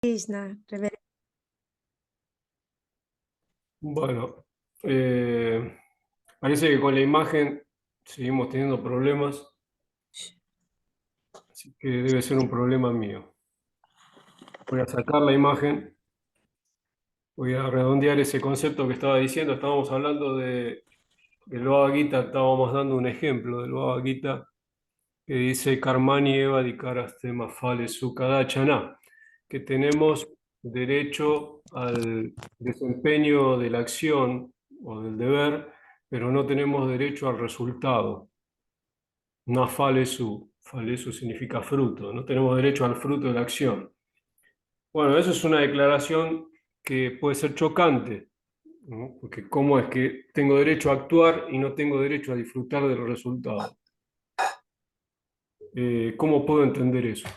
Krishna, Bueno, parece que con la imagen seguimos teniendo problemas, así que debe ser un problema mío. Voy a sacar la imagen, voy a redondear ese concepto que estaba diciendo. Estábamos hablando del Bhagavad Gita, estábamos dando un ejemplo del Bhagavad Gita que dice Karmani Eva Dikaraste Mafale Sukadachana, que tenemos derecho al desempeño de la acción o del deber, pero no tenemos derecho al resultado. No falesu, falesu significa fruto, no tenemos derecho al fruto de la acción. Bueno, eso es una declaración que puede ser chocante, ¿no? Porque ¿cómo es que tengo derecho a actuar y no tengo derecho a disfrutar del resultado? ¿Cómo puedo entender eso?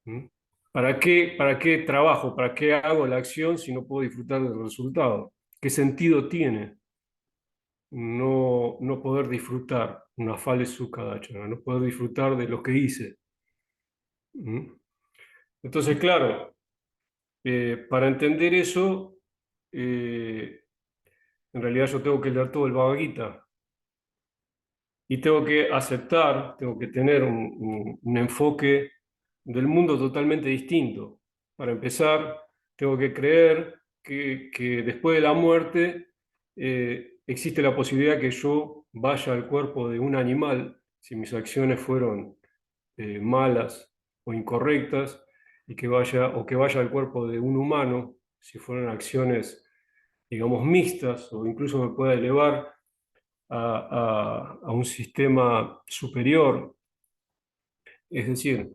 ¿Mm? Para qué trabajo? ¿Para qué hago la acción si no puedo disfrutar del resultado? ¿Qué sentido tiene no poder disfrutar una fale su no poder disfrutar de lo que hice? ¿Mm? Entonces, claro, para entender eso, en realidad yo tengo que leer todo el Bhagavad Gita y tengo que aceptar, tengo que tener un enfoque del mundo totalmente distinto. Para empezar, tengo que creer que después de la muerte existe la posibilidad que yo vaya al cuerpo de un animal si mis acciones fueron malas o incorrectas y que vaya al cuerpo de un humano si fueron acciones, digamos, mixtas o incluso me pueda elevar a un sistema superior. Es decir,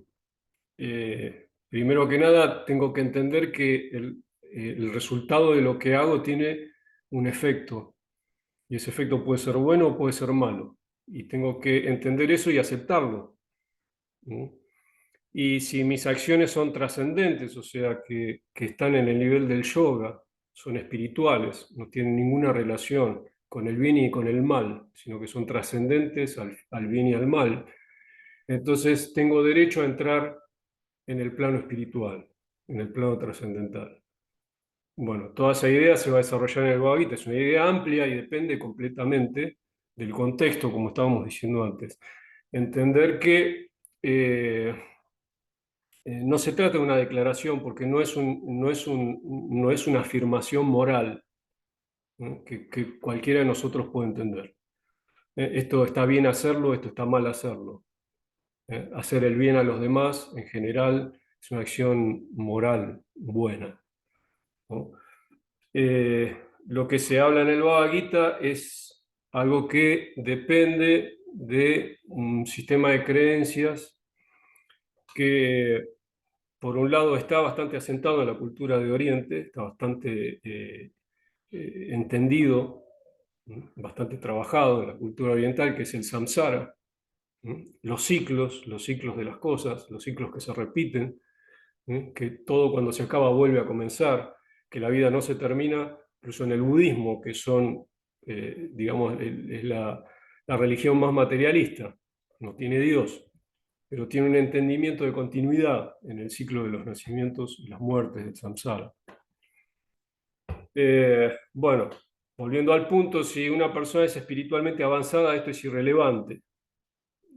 primero que nada, tengo que entender que el resultado de lo que hago tiene un efecto, y ese efecto puede ser bueno o puede ser malo, y tengo que entender eso y aceptarlo, ¿no? Y si mis acciones son trascendentes, o sea, que están en el nivel del yoga, son espirituales, no tienen ninguna relación con el bien y con el mal, sino que son trascendentes al bien y al mal, entonces tengo derecho a entrar en el plano espiritual, en el plano trascendental. Bueno, toda esa idea se va a desarrollar en el Bhagavad Gita, es una idea amplia y depende completamente del contexto, como estábamos diciendo antes. Entender que no se trata de una declaración porque no es una afirmación moral, ¿no? Que cualquiera de nosotros puede entender. Esto está bien hacerlo, esto está mal hacerlo. Hacer el bien a los demás en general es una acción moral buena, ¿no? Lo que se habla en el Bhagavad Gita es algo que depende de un sistema de creencias que, por un lado, está bastante asentado en la cultura de Oriente, está bastante entendido, ¿no? Bastante trabajado en la cultura oriental, que es el samsara, ¿no? Los ciclos de las cosas, los ciclos que se repiten, ¿eh? Que todo cuando se acaba vuelve a comenzar, que la vida no se termina, incluso en el budismo, que son, digamos, es la religión más materialista, no tiene Dios, pero tiene un entendimiento de continuidad en el ciclo de los nacimientos y las muertes del samsara. Bueno, volviendo al punto, si una persona es espiritualmente avanzada, esto es irrelevante.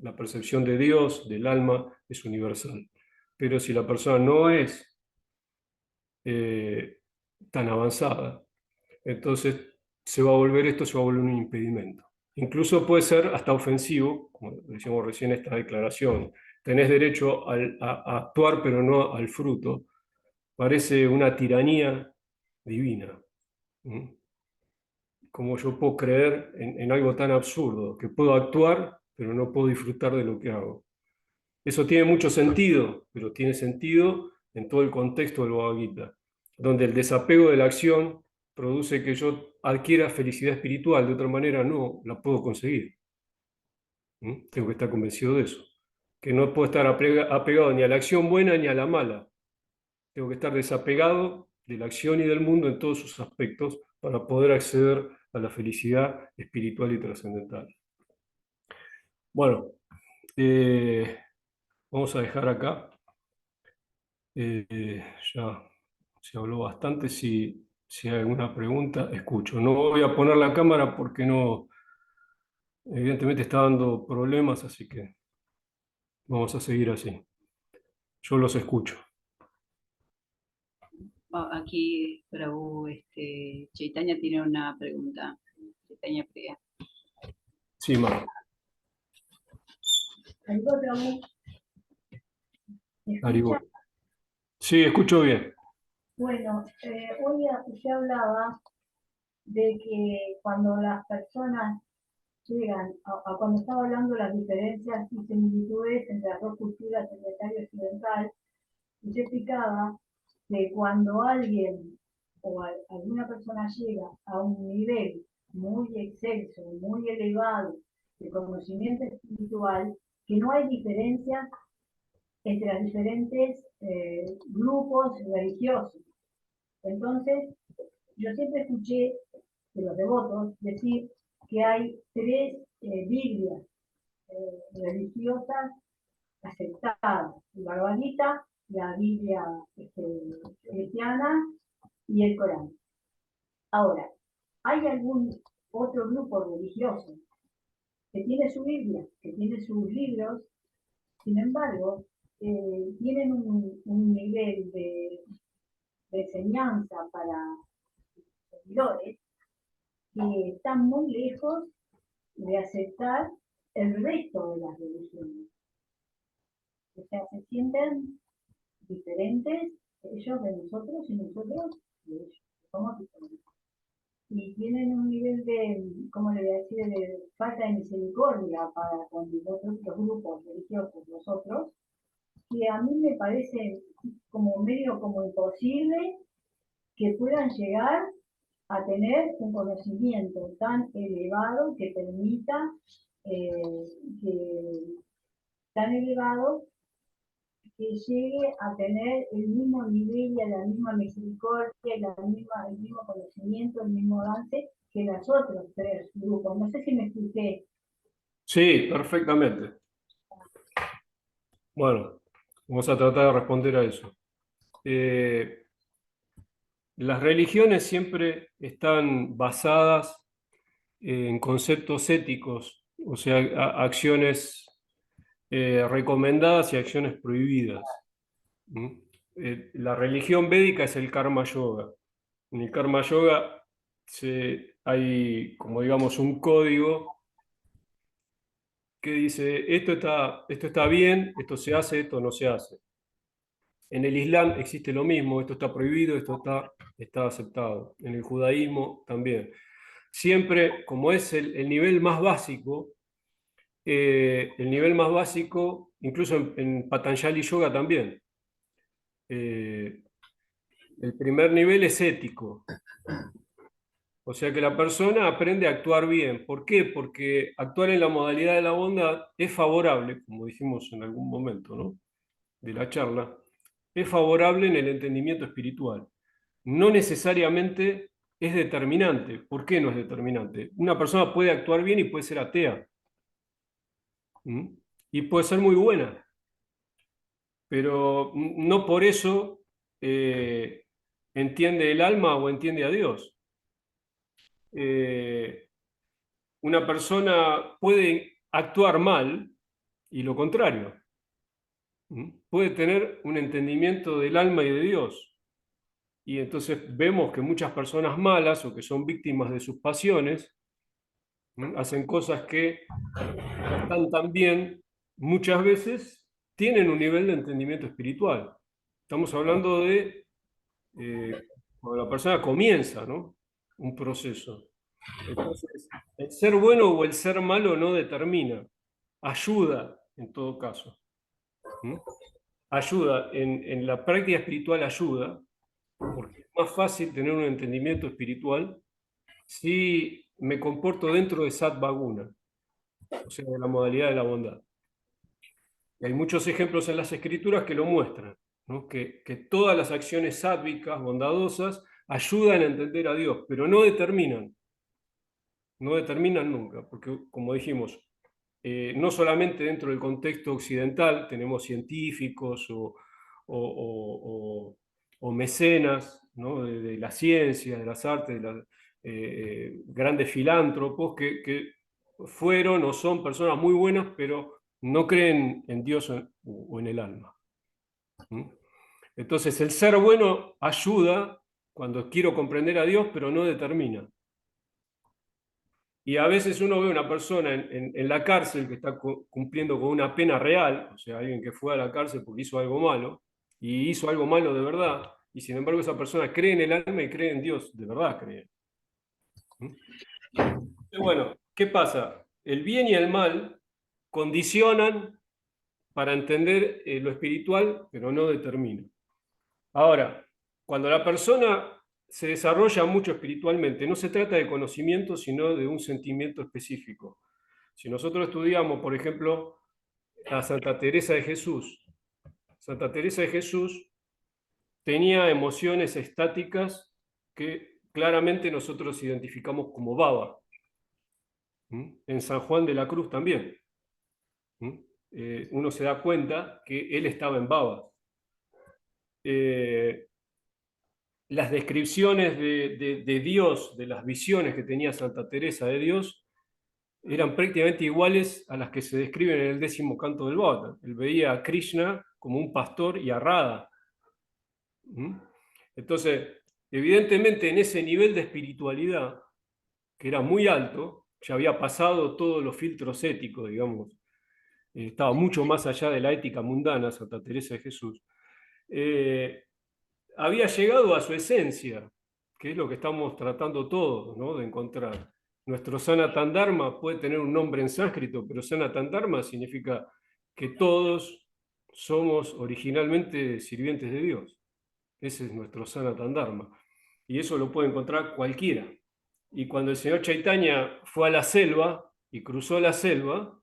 La percepción de Dios, del alma, es universal. Pero si la persona no es eh, tan avanzada, entonces esto se va a volver un impedimento. Incluso puede ser hasta ofensivo, como decíamos recién esta declaración. Tenés derecho a actuar, pero no al fruto. Parece una tiranía divina. ¿Mm? Como yo puedo creer en algo tan absurdo, que puedo actuar, pero no puedo disfrutar de lo que hago. Eso tiene mucho sentido, pero tiene sentido en todo el contexto del Bhagavad Gita, donde el desapego de la acción produce que yo adquiera felicidad espiritual, de otra manera no la puedo conseguir. ¿Mm? Tengo que estar convencido de eso, que no puedo estar apegado ni a la acción buena ni a la mala. Tengo que estar desapegado de la acción y del mundo en todos sus aspectos para poder acceder a la felicidad espiritual y trascendental. Bueno, vamos a dejar acá. Ya se habló bastante. Si hay alguna pregunta, escucho. No voy a poner la cámara porque no, evidentemente está dando problemas, así que vamos a seguir así. Yo los escucho. Aquí, Prabhu, Chaitanya tiene una pregunta. Chaitanya Priya. Sí, Mar. Algo, Prabhu, ¿me escucha? Haribol. Sí, escucho bien. Bueno, hoy usted hablaba de que cuando las personas llegan, cuando estaba hablando de las diferencias y similitudes entre las dos culturas oriental y occidental, usted explicaba que cuando alguien o alguna persona llega a un nivel muy excelso, muy elevado de conocimiento espiritual, que no hay diferencias entre los diferentes grupos religiosos. Entonces, yo siempre escuché de los devotos decir que hay tres Biblias religiosas aceptadas: el Bhagavad Gita, la Biblia cristiana y el Corán. Ahora, ¿hay algún otro grupo religioso que tiene su Biblia, que tiene sus libros? Sin embargo, tienen un nivel de enseñanza para seguidores que están muy lejos de aceptar el resto de las religiones. O sea, se sienten diferentes ellos de nosotros y nosotros de ellos. Somos diferentes. Y tienen un nivel de, ¿cómo le voy a decir?, de falta de misericordia para con los grupos religiosos, nosotros, que a mí me parece como medio como imposible que puedan llegar a tener un conocimiento tan elevado que permita que tan elevado que llegue a tener el mismo nivel y a la misma misericordia, el mismo conocimiento, el mismo avance que los otros tres grupos. No sé si me expliqué. Sí, perfectamente. Bueno, vamos a tratar de responder a eso. Las religiones siempre están basadas en conceptos éticos, o sea, acciones recomendadas y acciones prohibidas. ¿Mm? La religión védica es el Karma Yoga. En el Karma Yoga hay, como digamos, un código que dice, esto está bien, esto se hace, esto no se hace. En el Islam existe lo mismo, esto está prohibido, está aceptado. En el judaísmo también. Siempre, como es el nivel más básico, incluso en Patanjali Yoga también, eh, el primer nivel es ético. O sea que la persona aprende a actuar bien. ¿Por qué? Porque actuar en la modalidad de la bondad es favorable, como dijimos en algún momento, ¿no?, de la charla, es favorable en el entendimiento espiritual. No necesariamente es determinante. ¿Por qué no es determinante? Una persona puede actuar bien y puede ser atea. ¿Mm? Y puede ser muy buena, pero no por eso entiende el alma o entiende a Dios. Eh, una persona puede actuar mal y lo contrario. Puede tener un entendimiento del alma y de Dios. Y entonces vemos que muchas personas malas o que son víctimas de sus pasiones hacen cosas que no están tan bien, muchas veces tienen un nivel de entendimiento espiritual. Estamos hablando de cuando la persona comienza, ¿no?, un proceso. Entonces, el ser bueno o el ser malo no determina, ayuda en todo caso. ¿Mm? Ayuda, en la práctica espiritual ayuda, porque es más fácil tener un entendimiento espiritual si me comporto dentro de Sattva Guna, o sea, de la modalidad de la bondad. Y hay muchos ejemplos en las escrituras que lo muestran, ¿no?, que todas las acciones sádvicas, bondadosas, ayudan a entender a Dios, pero no determinan nunca, porque como dijimos, no solamente dentro del contexto occidental tenemos científicos o o mecenas, ¿no? de la ciencia, de las artes, grandes filántropos que fueron o son personas muy buenas, pero no creen en Dios o en el alma. ¿Mm? Entonces, el ser bueno ayuda cuando quiero comprender a Dios, pero no determina. Y a veces uno ve una persona en la cárcel que está cumpliendo con una pena real, o sea, alguien que fue a la cárcel porque hizo algo malo, y hizo algo malo de verdad, y sin embargo esa persona cree en el alma y cree en Dios, de verdad cree. Bueno, ¿qué pasa? El bien y el mal condicionan para entender lo espiritual, pero no determinan. Ahora, cuando la persona se desarrolla mucho espiritualmente, no se trata de conocimiento, sino de un sentimiento específico. Si nosotros estudiamos, por ejemplo, a Santa Teresa de Jesús, Santa Teresa de Jesús tenía emociones estáticas que claramente nosotros identificamos como baba. En San Juan de la Cruz también. Uno se da cuenta que él estaba en baba. Las descripciones de Dios, de las visiones que tenía Santa Teresa de Dios, eran prácticamente iguales a las que se describen en el 10º canto del Bhagavatam. Él veía a Krishna como un pastor y a Radha. Entonces, evidentemente en ese nivel de espiritualidad, que era muy alto, ya había pasado todos los filtros éticos, digamos, estaba mucho más allá de la ética mundana, Santa Teresa de Jesús, había llegado a su esencia, que es lo que estamos tratando todos, ¿no? de encontrar. Nuestro Sanatana Dharma puede tener un nombre en sánscrito, pero Sanatana Dharma significa que todos somos originalmente sirvientes de Dios. Ese es nuestro Sanatana Dharma. Y eso lo puede encontrar cualquiera. Y cuando el señor Chaitanya fue a la selva y cruzó la selva,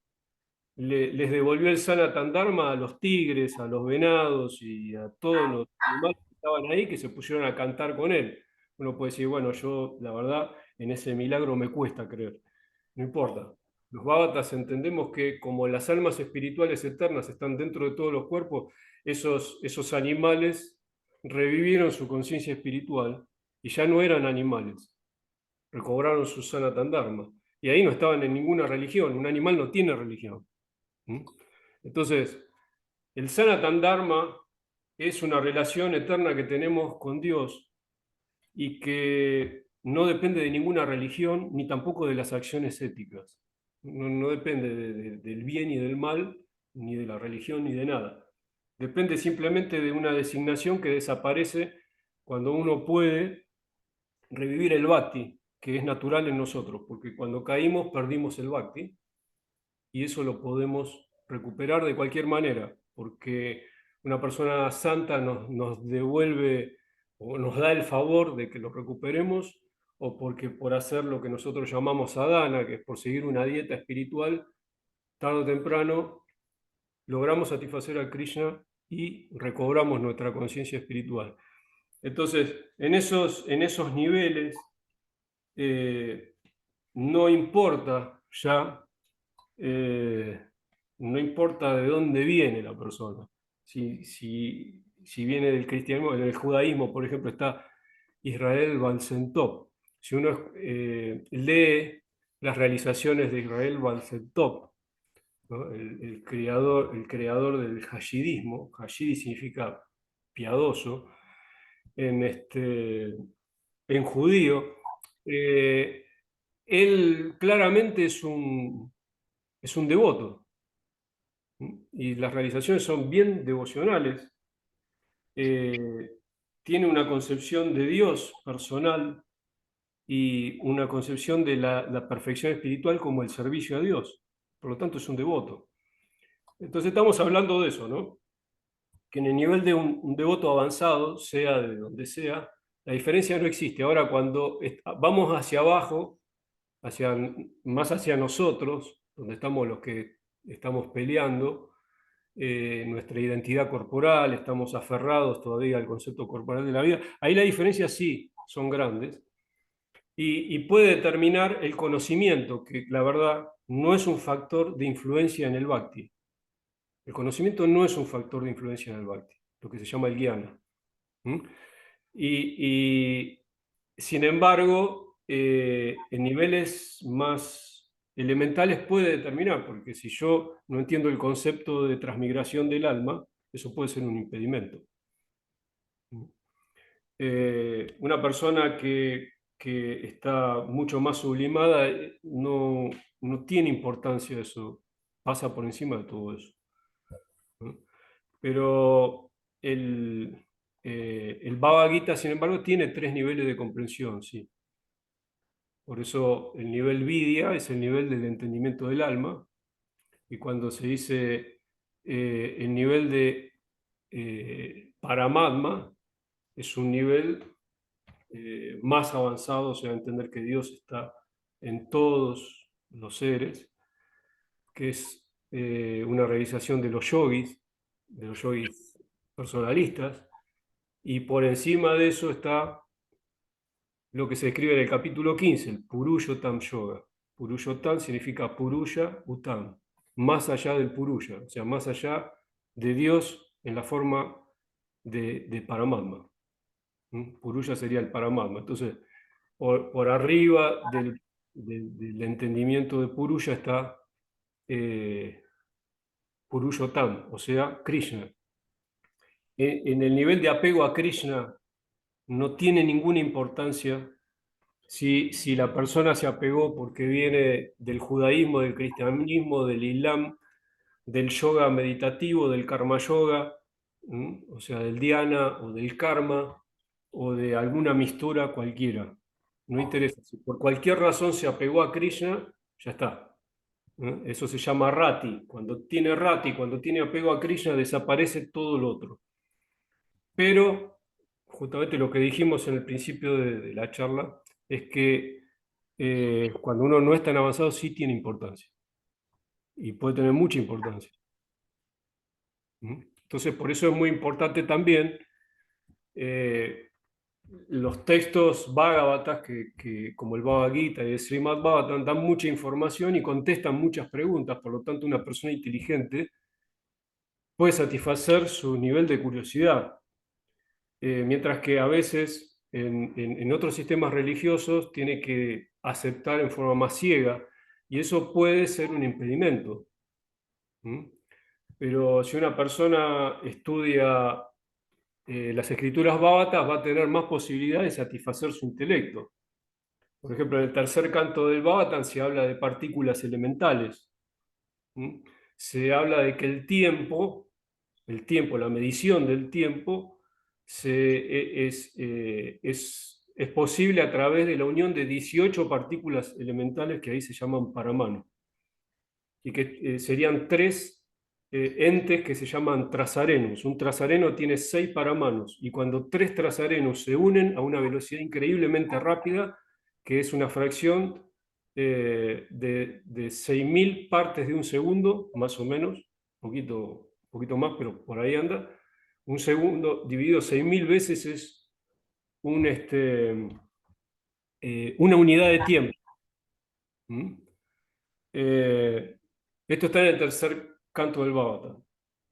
les devolvió el Sanatana Dharma a los tigres, a los venados y a todos los animales que estaban ahí, que se pusieron a cantar con él. Uno puede decir, bueno, yo la verdad en ese milagro me cuesta creer. No importa. Los Bhagavatas entendemos que como las almas espirituales eternas están dentro de todos los cuerpos, esos animales revivieron su conciencia espiritual y ya no eran animales. Recobraron su Sanatana Dharma. Y ahí no estaban en ninguna religión. Un animal no tiene religión. Entonces, el Sanatana Dharma es una relación eterna que tenemos con Dios y que no depende de ninguna religión ni tampoco de las acciones éticas. No depende del bien y del mal, ni de la religión, ni de nada. Depende simplemente de una designación que desaparece cuando uno puede revivir el bhakti, que es natural en nosotros, porque cuando caímos perdimos el bhakti y eso lo podemos recuperar de cualquier manera, porque una persona santa nos devuelve o nos da el favor de que lo recuperemos, o porque por hacer lo que nosotros llamamos sadhana, que es por seguir una dieta espiritual, tarde o temprano logramos satisfacer a Krishna y recobramos nuestra conciencia espiritual. Entonces, en esos niveles, no importa ya no importa de dónde viene la persona. Si viene del cristianismo, en el judaísmo, por ejemplo, está Israel Baal Shem Tov. Si uno lee las realizaciones de Israel Baal Shem Tov, ¿no? el creador del hashidismo, hashidi significa piadoso, en judío, él claramente es un devoto. Y las realizaciones son bien devocionales. Tiene una concepción de Dios personal y una concepción de la perfección espiritual como el servicio a Dios. Por lo tanto, es un devoto. Entonces estamos hablando de eso, ¿no? Que en el nivel de un devoto avanzado, sea de donde sea, la diferencia no existe. Ahora, cuando vamos hacia abajo, más hacia nosotros, donde estamos los que estamos peleando, nuestra identidad corporal, estamos aferrados todavía al concepto corporal de la vida, ahí las diferencias sí son grandes y puede determinar el conocimiento, que la verdad no es un factor de influencia en el bhakti. El conocimiento no es un factor de influencia en el bhakti. lo que se llama el jnana. ¿Mm? Y, sin embargo, en niveles más elementales puede determinar, porque si yo no entiendo el concepto de transmigración del alma, eso puede ser un impedimento. Una persona que está mucho más sublimada no tiene importancia eso, pasa por encima de todo eso. ¿No? Pero el Bhagavad Gita, sin embargo, tiene 3 niveles de comprensión, sí. Por eso el nivel Vidya es el nivel del entendimiento del alma, y cuando se dice el nivel de Paramatma, es un nivel más avanzado, o sea, entender que Dios está en todos los seres, que es una realización de los yogis personalistas, y por encima de eso está lo que se describe en el capítulo 15, el Purushotam Yoga. Purushotam significa Purusha Uttam, más allá del Purusha, o sea, más allá de Dios en la forma de Paramatma. Purusha sería el Paramatma. Entonces, por arriba del entendimiento de Purusha está Purushottam, o sea, Krishna. En el nivel de apego a Krishna no tiene ninguna importancia si la persona se apegó porque viene del judaísmo, del cristianismo, del islam, del yoga meditativo, del karma yoga, o sea, del dhyana o del karma o de alguna mistura cualquiera. No interesa. Si por cualquier razón se apegó a Krishna, ya está. Eso se llama rati. Cuando tiene rati, cuando tiene apego a Krishna, desaparece todo lo otro. Pero justamente lo que dijimos en el principio de la charla es que cuando uno no es tan avanzado sí tiene importancia. Y puede tener mucha importancia. Entonces, por eso es muy importante también los textos Bhagavatas, que como el Bhagavad Gita y el Srimad Bhagavatam, dan mucha información y contestan muchas preguntas. Por lo tanto, una persona inteligente puede satisfacer su nivel de curiosidad. Mientras que a veces en otros sistemas religiosos tiene que aceptar en forma más ciega, y eso puede ser un impedimento. Pero si una persona estudia las escrituras bhagavatas, va a tener más posibilidad de satisfacer su intelecto. Por ejemplo, en el tercer canto del Bhagavatam se habla de partículas elementales. Se habla de que el tiempo, la medición del tiempo, es posible a través de la unión de 18 partículas elementales que ahí se llaman paramano, y que serían 3 entes que se llaman trasarenos. Un trasareno tiene 6 paramanos, y cuando 3 trasarenos se unen a una velocidad increíblemente rápida, que es una fracción de 6.000 partes de un segundo, más o menos, poquito más, pero por ahí anda. Un segundo dividido 6.000 veces es una unidad de tiempo. Esto está en el tercer canto del Bhagavatam.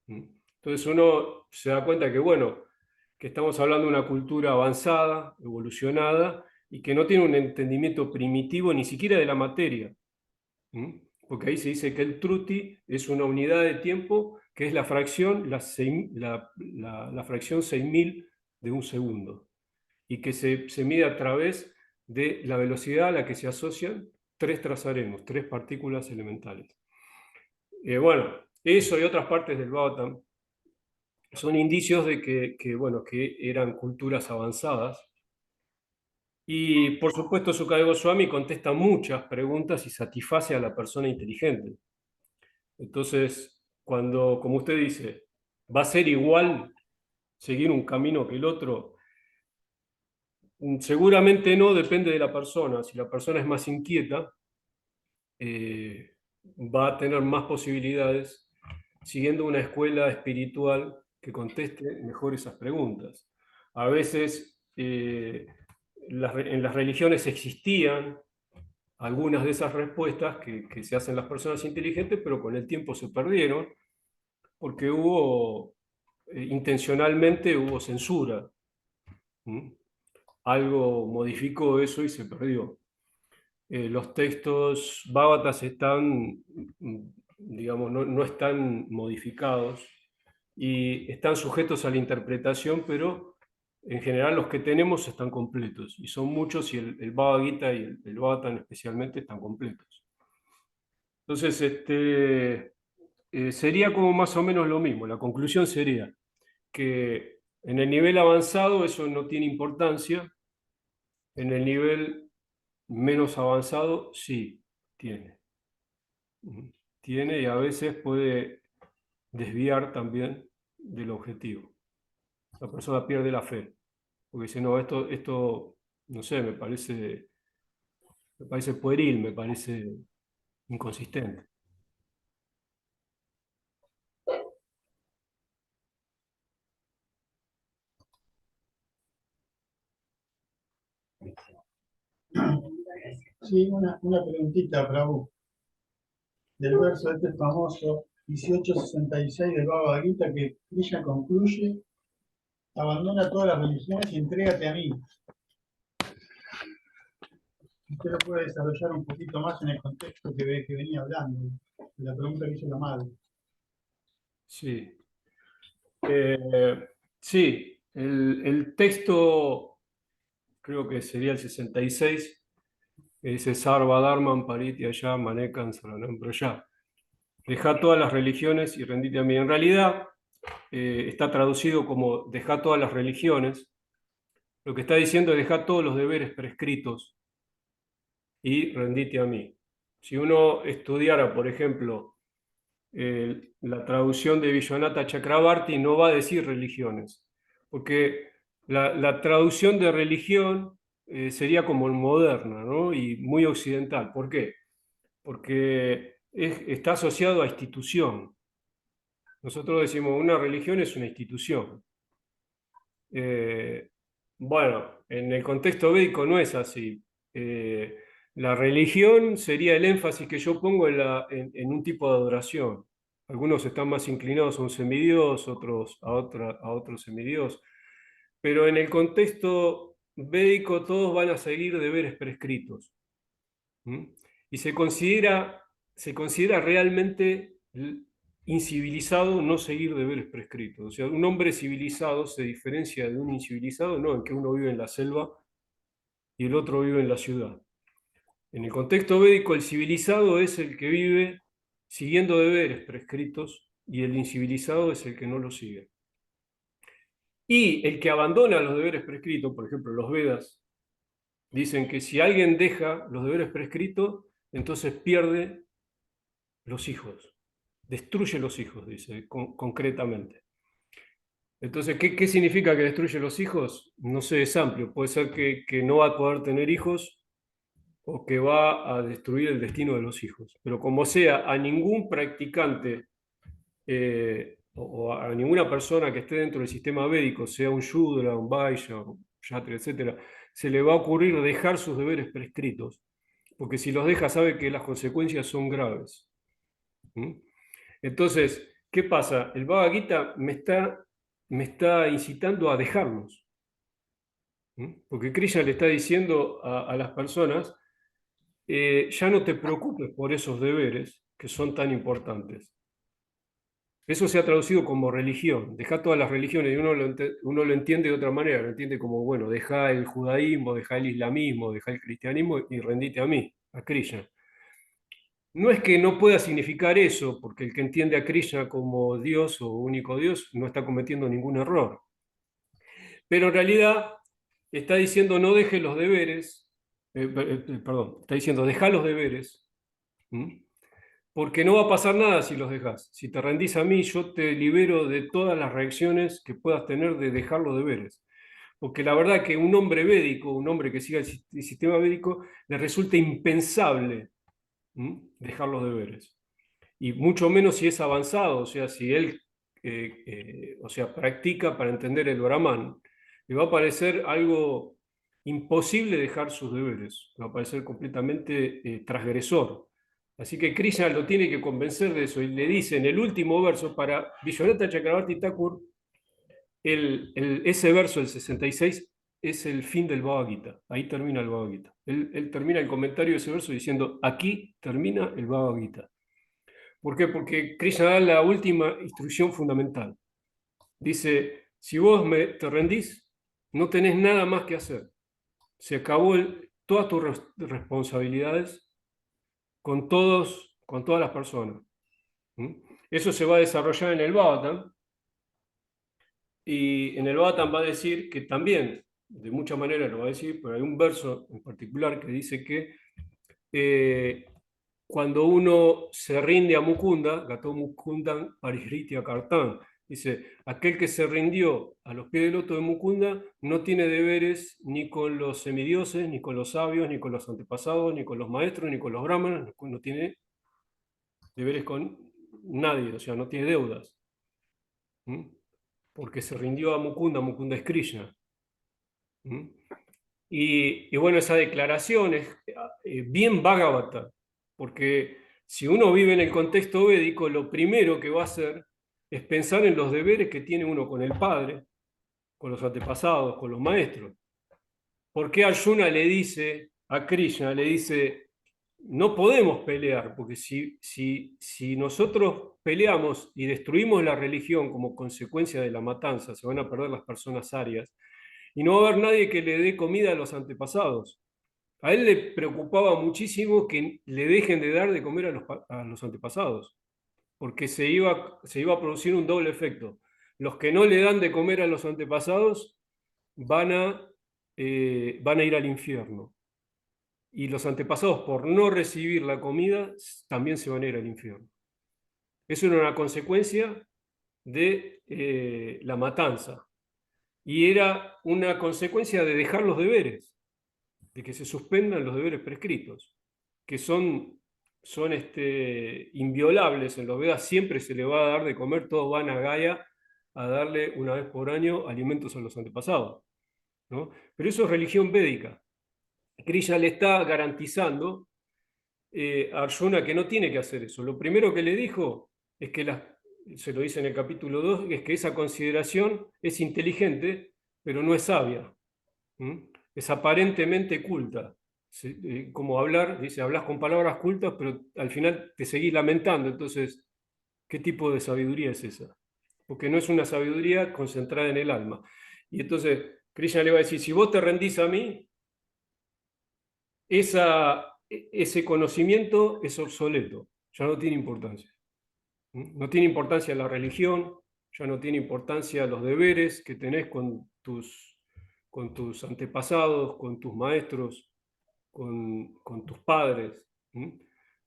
Entonces uno se da cuenta que, bueno, que estamos hablando de una cultura avanzada, evolucionada, y que no tiene un entendimiento primitivo ni siquiera de la materia. Porque ahí se dice que el truti es una unidad de tiempo que es la fracción, la fracción 6.000 de un segundo, y que se mide a través de la velocidad a la que se asocian 3 trasarenos, 3 partículas elementales. Bueno, eso y otras partes del Bhagavatam son indicios de que eran culturas avanzadas. Y por supuesto, Sukadeva Goswami contesta muchas preguntas y satisface a la persona inteligente. Entonces, cuando, como usted dice, va a ser igual seguir un camino que el otro, seguramente no, depende de la persona. Si la persona es más inquieta, va a tener más posibilidades siguiendo una escuela espiritual que conteste mejor esas preguntas. A veces en las religiones existían algunas de esas respuestas que se hacen las personas inteligentes, pero con el tiempo se perdieron porque hubo intencionalmente hubo censura. Algo modificó eso y se perdió. Los textos bhávatas están, digamos, no están modificados y están sujetos a la interpretación, pero en general los que tenemos están completos, y son muchos, y el Bhagavad Gita y el Bhagavatam especialmente están completos. Entonces, sería como más o menos lo mismo. La conclusión sería que en el nivel avanzado eso no tiene importancia, en el nivel menos avanzado sí tiene. Tiene, y a veces puede desviar también del objetivo. La persona pierde la fe, porque dice, no, esto no sé, me parece pueril, me parece inconsistente. Sí, una preguntita, Prabhu. Del verso este famoso 1866 del Bhagavad Gita, que ella concluye: abandona todas las religiones y entrégate a mí. Usted lo puede desarrollar un poquito más en el contexto que venía hablando, de la pregunta que hizo la madre. Sí. Sí, el texto, creo que sería el 66, que dice Sarva Dharman Parityaya Manekan Saranam Praya. Deja todas las religiones y rendite a mí. En realidad, está traducido como deja todas las religiones. Lo que está diciendo es deja todos los deberes prescritos y rendite a mí. Si uno estudiara, por ejemplo, la traducción de Vishwanatha Chakrabarti, no va a decir religiones, porque la traducción de religión sería como moderna, ¿no? Y muy occidental. ¿Por qué? Porque está asociado a institución. Nosotros decimos una religión es una institución. Bueno, en el contexto védico no es así. La religión sería el énfasis que yo pongo en un tipo de adoración. Algunos están más inclinados a un semidios, otros a otro semidios. Pero en el contexto védico todos van a seguir deberes prescritos. Y se considera realmente incivilizado no seguir deberes prescritos. O sea, un hombre civilizado se diferencia de un incivilizado, no en que uno vive en la selva y el otro vive en la ciudad. En el contexto védico, el civilizado es el que vive siguiendo deberes prescritos y el incivilizado es el que no los sigue. Y el que abandona los deberes prescritos, por ejemplo, los Vedas, dicen que si alguien deja los deberes prescritos, entonces pierde los hijos, destruye los hijos, dice concretamente. Entonces, ¿qué significa que destruye los hijos? No sé, es amplio. Puede ser que no va a poder tener hijos o que va a destruir el destino de los hijos. Pero como sea, a ningún practicante o a ninguna persona que esté dentro del sistema védico, sea un Shudra, un Vaishya, un Kshatriya, etc., se le va a ocurrir dejar sus deberes prescritos, porque si los deja sabe que las consecuencias son graves. Entonces, ¿qué pasa? El Bhagavad Gita me está incitando a dejarlos. Porque Krishna le está diciendo a las personas, ya no te preocupes por esos deberes que son tan importantes. Eso se ha traducido como religión. Deja todas las religiones, y uno lo entiende de otra manera, lo entiende como, bueno, deja el judaísmo, deja el islamismo, deja el cristianismo y rendite a mí, a Krishna. No es que no pueda significar eso, porque el que entiende a Krishna como Dios o único Dios no está cometiendo ningún error. Pero en realidad está diciendo no dejes los deberes, perdón, está diciendo deja los deberes, porque no va a pasar nada si los dejas. Si te rendís a mí, yo te libero de todas las reacciones que puedas tener de dejar los deberes. Porque la verdad que un hombre védico, un hombre que siga el sistema védico, le resulta impensable dejar los deberes. Y mucho menos si es avanzado, o sea, si él practica para entender el Brahman, le va a parecer algo imposible dejar sus deberes, le va a parecer completamente transgresor. Así que Krishna lo tiene que convencer de eso y le dice en el último verso para Vishwanatha Chakrabarti Thakur, ese verso, el 66, es el fin del Bhagavad Gita. Ahí termina el Bhagavad Gita. Él termina el comentario de ese verso diciendo, aquí termina el Bhagavad Gita. ¿Por qué? Porque Krishna da la última instrucción fundamental. Dice, si vos te rendís, no tenés nada más que hacer. Se acabó todas tus responsabilidades con todas las personas. Eso se va a desarrollar en el Bhagavatam, y en el Bhagavatam va a decir que también, de muchas maneras lo va a decir, pero hay un verso en particular que dice que cuando uno se rinde a Mukunda, Gato Mukundan Parihritya Kartan, dice, aquel que se rindió a los pies del loto de Mukunda no tiene deberes ni con los semidioses, ni con los sabios, ni con los antepasados, ni con los maestros, ni con los brahmanas, no tiene deberes con nadie, o sea, no tiene deudas. Porque se rindió a Mukunda, Mukunda es Krishna. Y bueno, esa declaración es bien Bhagavata, porque si uno vive en el contexto védico, lo primero que va a hacer es pensar en los deberes que tiene uno con el padre, con los antepasados, con los maestros. ¿Por qué Arjuna le dice a Krishna, le dice, no podemos pelear, porque si nosotros peleamos y destruimos la religión como consecuencia de la matanza, se van a perder las personas arias, y no va a haber nadie que le dé comida a los antepasados. A él le preocupaba muchísimo que le dejen de dar de comer a los antepasados, porque se iba a producir un doble efecto. Los que no le dan de comer a los antepasados van a ir al infierno. Y los antepasados, por no recibir la comida, también se van a ir al infierno. Eso era una consecuencia de la matanza. Y era una consecuencia de dejar los deberes, de que se suspendan los deberes prescritos, que son inviolables. En los Vedas siempre se le va a dar de comer, todos van a Gaia a darle una vez por año alimentos a los antepasados, ¿no? Pero eso es religión védica. Krishna le está garantizando a Arjuna que no tiene que hacer eso. Lo primero que le dijo es que se lo dice en el capítulo 2, es que esa consideración es inteligente, pero no es sabia. Es aparentemente culta. Como hablar, dice, hablas con palabras cultas, pero al final te seguís lamentando. Entonces, ¿qué tipo de sabiduría es esa? Porque no es una sabiduría concentrada en el alma. Y entonces, Krishna le va a decir, si vos te rendís a mí, ese conocimiento es obsoleto, ya no tiene importancia. No tiene importancia la religión, ya no tiene importancia los deberes que tenés con tus antepasados, con tus maestros, con tus padres.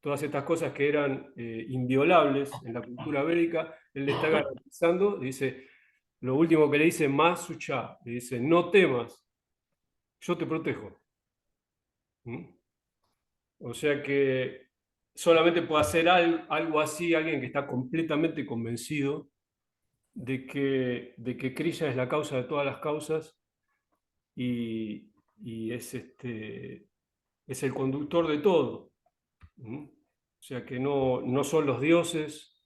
Todas estas cosas que eran inviolables en la cultura védica, él le está garantizando, dice, lo último que le dice, Masucha, le dice, no temas, yo te protejo. O sea que solamente puede hacer algo así alguien que está completamente convencido de que Krishna es la causa de todas las causas y es el conductor de todo. O sea que no son los dioses,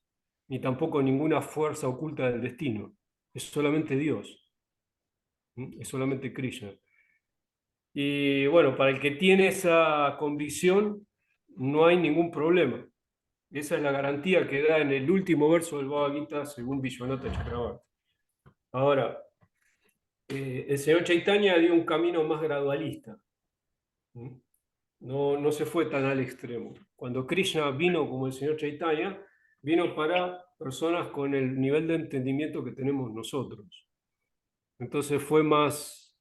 ni tampoco ninguna fuerza oculta del destino. Es solamente Dios. Es solamente Krishna. Y bueno, para el que tiene esa convicción, no hay ningún problema. Esa es la garantía que da en el último verso del Bhagavad Gita, según Vishwanatha Chakravarti. Ahora, el señor Chaitanya dio un camino más gradualista. No se fue tan al extremo. Cuando Krishna vino como el señor Chaitanya, vino para personas con el nivel de entendimiento que tenemos nosotros. Entonces fue más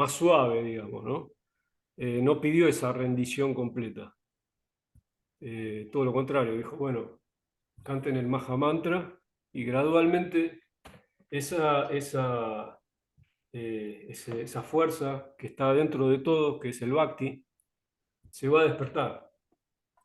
suave, digamos, ¿no? No pidió esa rendición completa. Todo lo contrario, dijo, bueno, canten el Maha Mantra y gradualmente esa fuerza que está dentro de todos, que es el Bhakti, se va a despertar.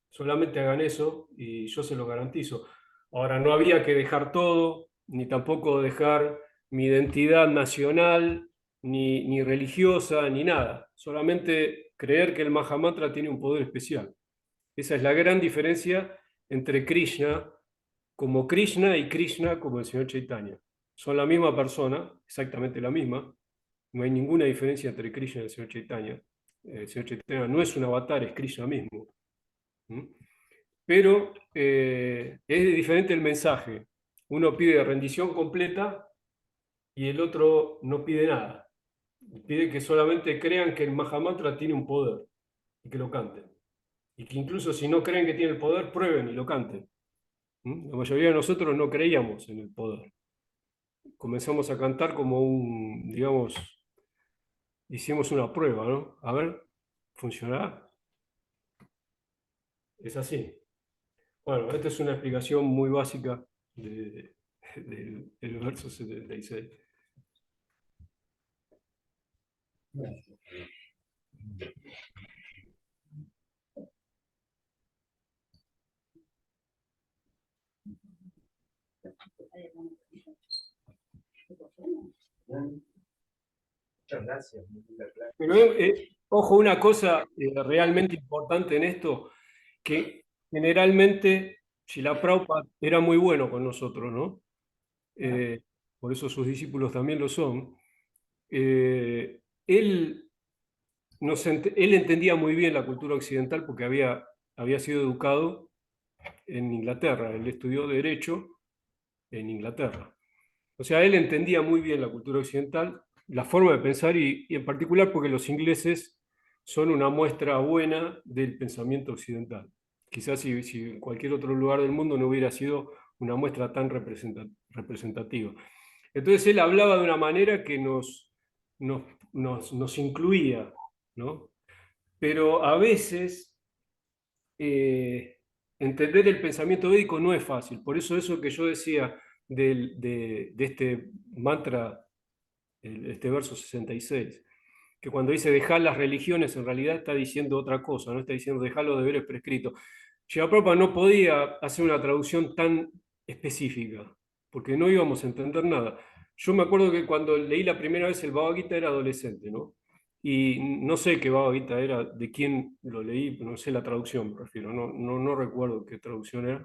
Solamente hagan eso y yo se lo garantizo. Ahora, no habría que dejar todo, ni tampoco dejar mi identidad nacional, ni religiosa, ni nada. Solamente creer que el Maha Mantra tiene un poder especial. Esa es la gran diferencia entre Krishna como Krishna y Krishna como el señor Chaitanya. son la misma persona, exactamente la misma. No hay ninguna diferencia entre Krishna y el señor Chaitanya. El señor Chaitanya no es un avatar, es Krishna mismo. ¿Mm? Pero es diferente el mensaje. Uno pide rendición completa y el otro no pide nada. Pide que solamente crean que el Mahamantra tiene un poder y que lo canten. Y que incluso si no creen que tiene el poder, prueben y lo canten. ¿Mm? La mayoría de nosotros no creíamos en el poder. Comenzamos a cantar como digamos, hicimos una prueba, ¿no? A ver, ¿funcionará? Es así. Bueno, esta es una explicación muy básica del verso 76. Muchas gracias. Pero ojo, una cosa realmente importante en esto, que generalmente Srila Prabhupada era muy bueno con nosotros, ¿no? Por eso sus discípulos también lo son. Él, él entendía muy bien la cultura occidental porque había sido educado en Inglaterra, él estudió Derecho en Inglaterra. O sea, él entendía muy bien la cultura occidental, la forma de pensar y en particular porque los ingleses son una muestra buena del pensamiento occidental. Quizás si en cualquier otro lugar del mundo no hubiera sido una muestra tan representativa. Entonces él hablaba de una manera que nos incluía, ¿no? Pero a veces entender el pensamiento védico no es fácil. Por eso que yo decía de este mantra, este verso 66, que cuando dice dejar las religiones, en realidad está diciendo otra cosa, no está diciendo dejar los deberes prescritos. Srila Prabhupada no podía hacer una traducción tan específica, porque no íbamos a entender nada. Yo me acuerdo que cuando leí la primera vez el Bhagavad Gita era adolescente, ¿no? Y no sé qué Bhagavad Gita era, de quién lo leí, no sé la traducción, me refiero, no recuerdo qué traducción era,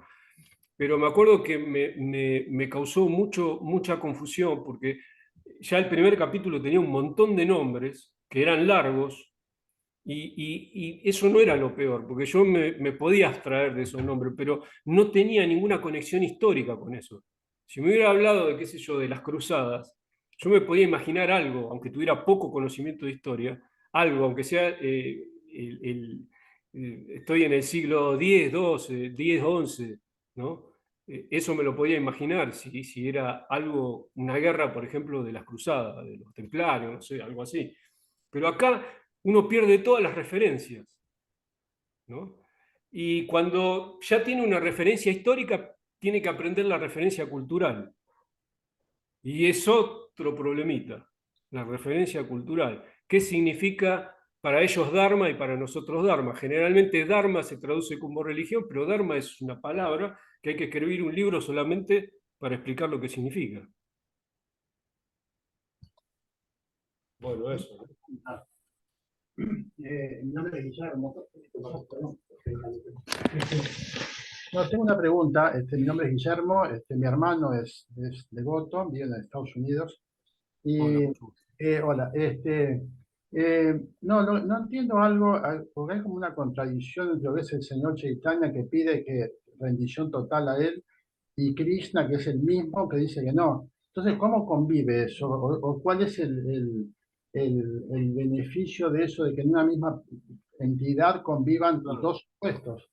pero me acuerdo que me causó mucha confusión, porque ya el primer capítulo tenía un montón de nombres que eran largos, y eso no era lo peor, porque yo me podía abstraer de esos nombres, pero no tenía ninguna conexión histórica con eso. Si me hubiera hablado de, qué sé yo, de las cruzadas, yo me podía imaginar algo, aunque tuviera poco conocimiento de historia, algo, aunque sea, estoy en el siglo X, XII, X, XI, ¿no? Eso me lo podía imaginar si era algo, una guerra, por ejemplo, de las cruzadas, de los templarios, no sé, algo así. Pero acá uno pierde todas las referencias, ¿no? Y cuando ya tiene una referencia histórica, tiene que aprender la referencia cultural. Y es otro problemita, la referencia cultural. ¿Qué significa para ellos Dharma y para nosotros Dharma? Generalmente Dharma se traduce como religión, pero Dharma es una palabra que hay que escribir un libro solamente para explicar lo que significa. Bueno, eso, ¿no? Mi nombre es Guillermo. No, tengo una pregunta. Mi nombre es Guillermo. Mi hermano es devoto, vive en Estados Unidos. Y, Hola, hola. No entiendo algo, porque hay como una contradicción entre a veces el señor Chaitanya que pide que rendición total a él y Krishna, que es el mismo, que dice que no. Entonces, ¿cómo convive eso? ¿O cuál es el beneficio de eso, de que en una misma entidad convivan claro. dos puestos?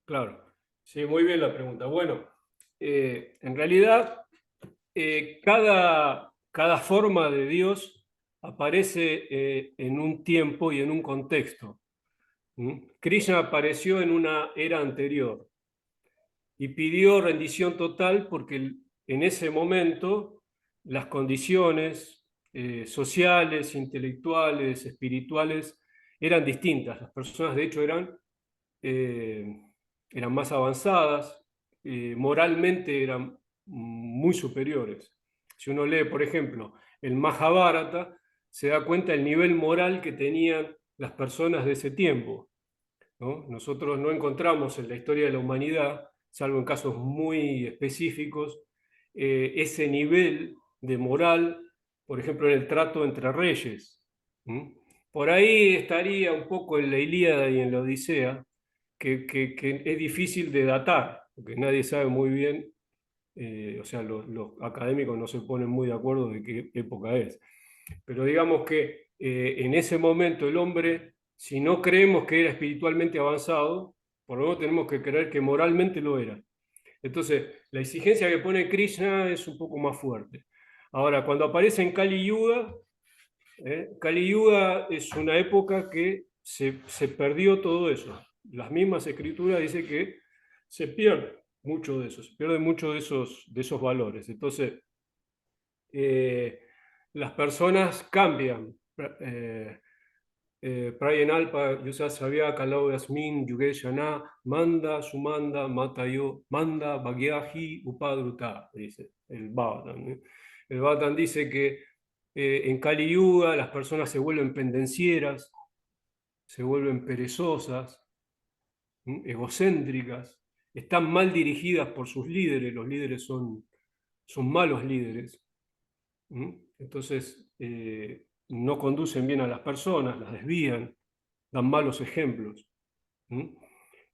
Claro, sí, muy bien la pregunta. Bueno, en realidad cada forma de Dios aparece en un tiempo y en un contexto. Krishna apareció en una era anterior y pidió rendición total porque en ese momento las condiciones sociales, intelectuales, espirituales eran distintas. Las personas de hecho eh, eran más avanzadas, moralmente eran muy superiores. Si uno lee, por ejemplo, el Mahabharata, se da cuenta del nivel moral que tenían las personas de ese tiempo, ¿no? Nosotros no encontramos en la historia de la humanidad, salvo en casos muy específicos, ese nivel de moral, por ejemplo, en el trato entre reyes. Por ahí estaría un poco en la Ilíada y en la Odisea, que es difícil de datar, porque nadie sabe muy bien, o sea, los académicos no se ponen muy de acuerdo de qué época es. Pero digamos que en ese momento el hombre, si no creemos que era espiritualmente avanzado, por lo menos tenemos que creer que moralmente lo era. Entonces, la exigencia que pone Krishna es un poco más fuerte. Ahora, cuando aparece en Kali Yuga, Kali Yuga es una época que se perdió todo eso. Las mismas escrituras dicen que se pierde mucho de eso, se pierde mucho de esos valores. Entonces, las personas cambian. Prayanalpa, Yusa Sabya, Kalau Yasmin, Yugeshana, Manda, Sumanda, Matayo, Manda, Bhagyahi, Upadruta, dice el Bhagavatam. El Bhagavatam dice que en Kali Yuga las personas se vuelven pendencieras, se vuelven perezosas, egocéntricas, están mal dirigidas por sus líderes, los líderes son malos líderes. Entonces, no conducen bien a las personas, las desvían, dan malos ejemplos.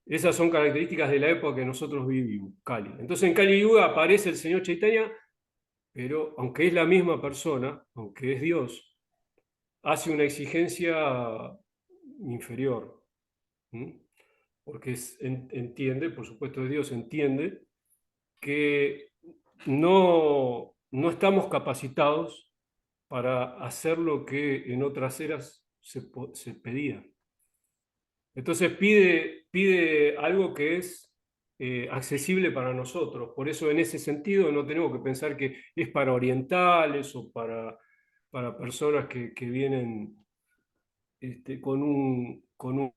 Esas son características de la época que nosotros vivimos, Kali. Entonces en Kali Yuga aparece el señor Chaitanya, pero aunque es la misma persona, aunque es Dios, hace una exigencia inferior. Porque entiende, por supuesto Dios entiende, que no estamos capacitados para hacer lo que en otras eras se pedía. Entonces pide algo que es accesible para nosotros. Por eso en ese sentido no tenemos que pensar que es para orientales o para personas que vienen con un